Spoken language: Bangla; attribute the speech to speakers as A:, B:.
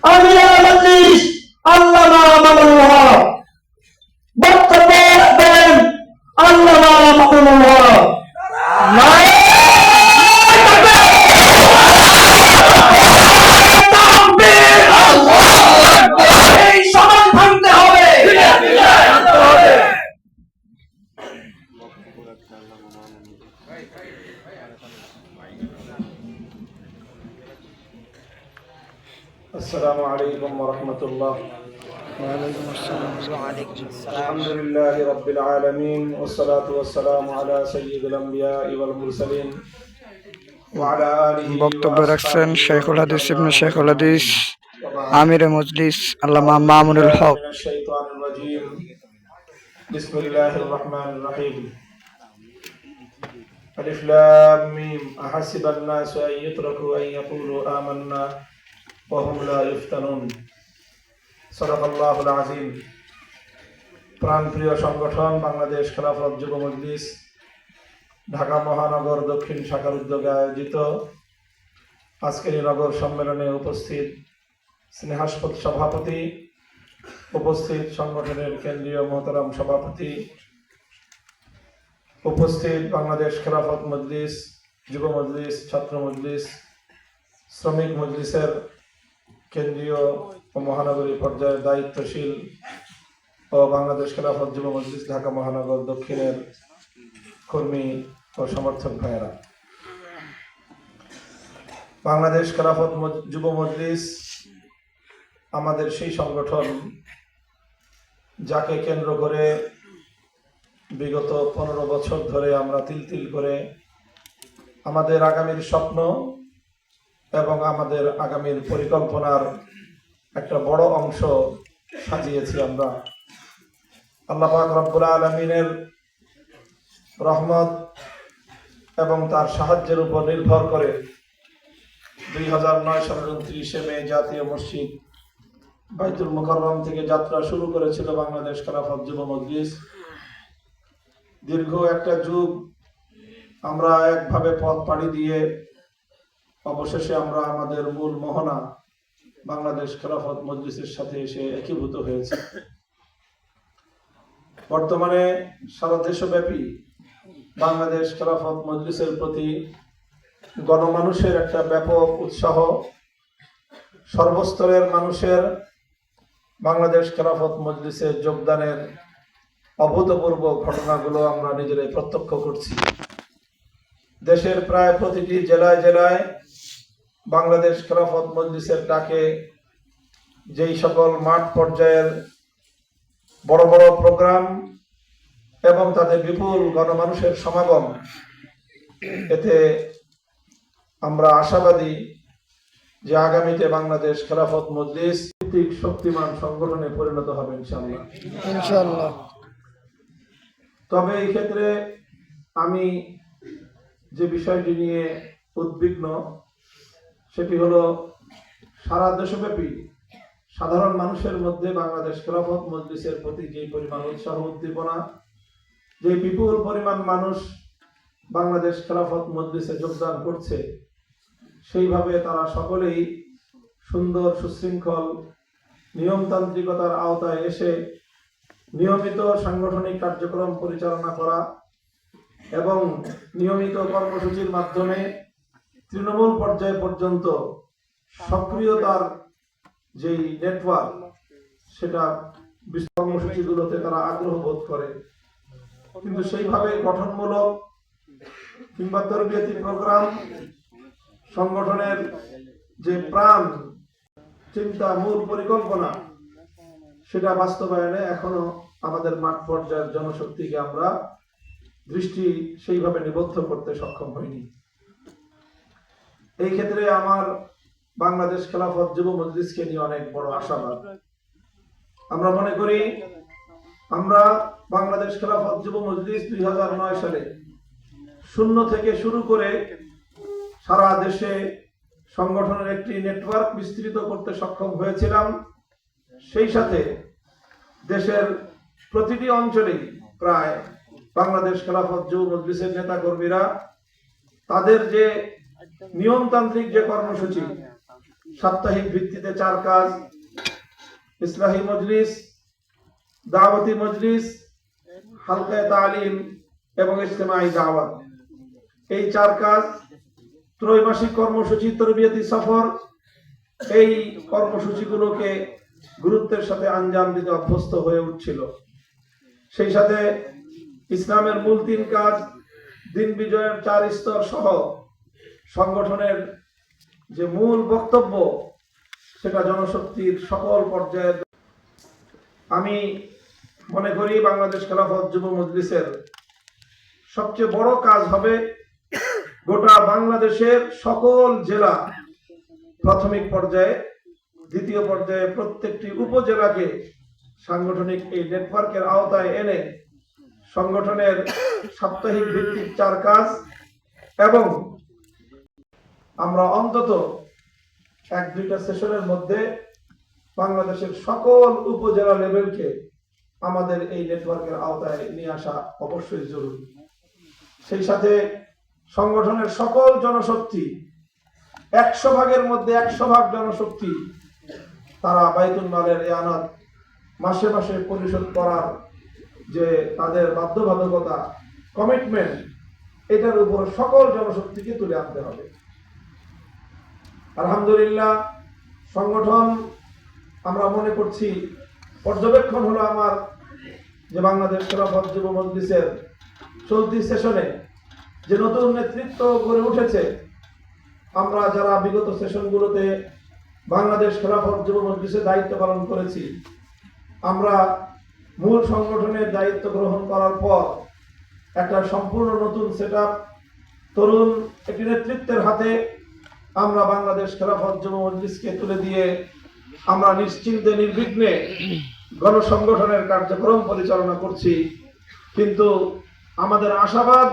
A: আমিরা মজলিস আল্লামা মামুনুল হক, বক্তব্য রাখবেন আল্লামা মামুনুল হক। এই সমাজ ভাঙতে হবে।
B: السلام عليكم ورحمة الله.
C: وعليكم السلام وعليكم السلام.
B: الحمد لله رب العالمين والصلاة والسلام على سيد الأنبياء والمرسلين وعلى آله
C: বক্তব্য রাখছেন শেখুল হাদিস ইবনে শেখুল হাদিস আমিরে মজলিস আল্লামা মামুনুল হক।
B: من الشيطان الرجيم. بسم الله الرحمن الرحيم. ألف لام ميم أحسب الناس أن يتركوا أن يقولوا آمنا وهم لا يفتنون. صدق الله العظيم. প্রাণপ্রিয় সংগঠন বাংলাদেশ খেলাফত যুব মজলিস ঢাকা মহানগর দক্ষিণ শাখার উদ্যোগে আয়োজিত আজকের এই নগর সম্মেলনে উপস্থিত স্নেহাস্পদ সভাপতি, উপস্থিত সংগঠনের কেন্দ্রীয় মোহতারাম সভাপতি, উপস্থিত বাংলাদেশ খেলাফত মজলিস, যুব মজলিস, ছাত্র মজলিস, শ্রমিক মজলিসের কেন্দ্রীয় ও মহানগরী পর্যায়ের দায়িত্বশীল ও বাংলাদেশ খেলাফত যুব মজলিস ঢাকা মহানগর দক্ষিণের কর্মী ও সমর্থক ভাইয়েরা, বাংলাদেশ খেলাফত যুব মজলিস আমাদের সেই সংগঠন যাকে কেন্দ্র করে বিগত 15 বছর ধরে আমরা তিল তিল করে আমাদের আগামীর স্বপ্ন এবং আমাদের আগামীর পরিকল্পনার একটা বড় অংশ সাজিয়েছি। আমরা আল্লাহ পাক রব্বুল আলামিনের রহমত এবং তার সাহায্যের উপর নির্ভর করে 2009 সালের 29শে মে জাতীয় মসজিদ বাইতুল মুকাররম থেকে যাত্রা শুরু করেছিল বাংলাদেশ খেলাফত যুব মজলিস। দীর্ঘ একটা যুগ আমরা একভাবে পথ পাড়ি দিয়ে অবশেষে আমরা আমাদের মূল মোহনা বাংলাদেশ খেলাফত মজলিসের সাথে এসে একীভূত হয়েছে। বর্তমানে সারা দেশব্যাপী বাংলাদেশ খেলাফত মজলিসের প্রতি গণমানুষের একটা ব্যাপক উৎসাহ, সর্বস্তরের মানুষের বাংলাদেশ খেলাফত মজলিসে যোগদানের অভূতপূর্ব ঘটনাগুলো আমরা নিজেরাই প্রত্যক্ষ করছি। দেশের প্রায় প্রতিটি জেলায় জেলায় বাংলাদেশ খেলাফত মজলিসের ডাকে যেই সকল মাঠ পর্যায়ের বড় বড় প্রোগ্রাম এবং তাদের বিপুল গণমানুষের সমাগম, এতে আমরা আশাবাদী যে আগামীতে বাংলাদেশ খেলাফত মজলিস ভিত্তিক শক্তিমান সংগঠনে পরিণত হবে ইনশাআল্লাহ। তবে এই ক্ষেত্রে আমি যে বিষয়টি নিয়ে উদ্বিগ্ন সেটি হলো সারা দেশব্যাপী সাধারণ মানুষের মধ্যে বাংলাদেশ খেলাফত মজলিসের প্রতি যে পরিমাণ উৎসাহ উদ্দীপনা, যে বিপুল পরিমাণ মানুষ বাংলাদেশ খেলাফত মজলিসে যোগদান করছে, সেইভাবে তারা সকলেই সুন্দর সুশৃঙ্খল নিয়মতান্ত্রিকতার আওতায় এসে নিয়মিত সাংগঠনিক কার্যক্রম পরিচালনা করা এবং নিয়মিত কর্মসূচির মাধ্যমে তৃণমূল পর্যায় পর্যন্ত সক্রিয়তার যেই নেটওয়ার্ক, সেটা কর্মসূচিগুলোতে তারা আগ্রহ বোধ করে। কিন্তু সেইভাবে গঠনমূলক কিংবা তরবিয়তি প্রোগ্রাম, সংগঠনের যে প্রাণ চিন্তা, মূল পরিকল্পনা, সেটা বাস্তবায়নে এখনো আমাদের মাঠ পর্যায়ের জনশক্তিকে আমরা দৃষ্টি সেইভাবে নিবদ্ধ করতে সক্ষম হইনি। এই ক্ষেত্রে আমার বাংলাদেশ খেলাফত যুব মজলিসকে নিয়ে অনেক বড় আশাবাদ। আমরা মনে করি আমরা বাংলাদেশ খেলাফত যুব মজলিস 2009 সালে শূন্য থেকে শুরু করে সারা দেশে সংগঠনের একটি নেটওয়ার্ক বিস্তৃত করতে সক্ষম হয়েছিলাম। সেই সাথে দেশের প্রতিটি অঞ্চলেই প্রায় বাংলাদেশ খেলাফত যুব মজলিসের নেতা কর্মীরা তাদের যে নিয়মতান্ত্রিক যে কর্মসূচি, সাপ্তাহিক ভিত্তিতে 4 কাজ: ইসলাহি মজলিস, দাওয়াতি মজলিস, হালকায়ে তালিম এবং ইজতিমাই দাওয়াত। এই 4 কাজ, ত্রৈমাসিক কর্মসূচি, তরবিয়তি সফর, এই কর্মসূচিগুলোকে গুরুত্বের সাথে আঞ্জাম দিতে অভ্যস্ত হয়ে উঠছিল। সেই সাথে ইসলামের মূল 3 কাজ, দিন বিজয়ের 4 স্তর সহ সংগঠনের যে মূল বক্তব্য, সেটা জনশক্তির সকল পর্যায়ে। আমি মনে করি বাংলাদেশ খেলাফত যুব মজলিসের সবচেয়ে বড় কাজ হবে গোটা বাংলাদেশের সকল জেলা, প্রাথমিক পর্যায়ে, দ্বিতীয় পর্যায়ে প্রত্যেকটি উপজেলাকে সাংগঠনিক এই নেটওয়ার্কের আওতায় এনে সংগঠনের সাপ্তাহিক ভিত্তিক 4 কাজ এবং আমরা অন্তত 1-2টা সেশনের মধ্যে বাংলাদেশের সকল উপজেলা লেভেলকে আমাদের এই নেটওয়ার্কের আওতায় নিয়ে আসা অবশ্যই জরুরি। সেই সাথে সংগঠনের সকল জনশক্তি, 100 ভাগের মধ্যে 100 ভাগ জনশক্তি তারা বাইতুল মালের ইয়ানাত মাসে মাসে পরিশোধ করার যে তাদের বাধ্যবাধকতা, কমিটমেন্ট, এটার উপর সকল জনশক্তিকে তুলে আনতে হবে। আলহামদুলিল্লাহ, সংগঠন আমরা মনে করছি, পর্যবেক্ষণ হলো আমার যে বাংলাদেশ খেলাফত যুব মজলিসের চলতি সেশনে যে নতুন নেতৃত্ব গড়ে উঠেছে, আমরা যারা বিগত সেশনগুলোতে বাংলাদেশ খেলাফত যুব মজলিসে দায়িত্ব পালন করেছি, আমরা মূল সংগঠনের দায়িত্ব গ্রহণ করার পর একটা সম্পূর্ণ নতুন সেটআপ, তরুণ একটি নেতৃত্বের হাতে আমরা বাংলাদেশ খেলাফত যুব মজলিসকে তুলে দিয়ে আমরা নিশ্চিন্তে নির্বিঘ্নে গণসংগঠনের কার্যক্রম পরিচালনা করছি। কিন্তু আমাদের আশাবাদ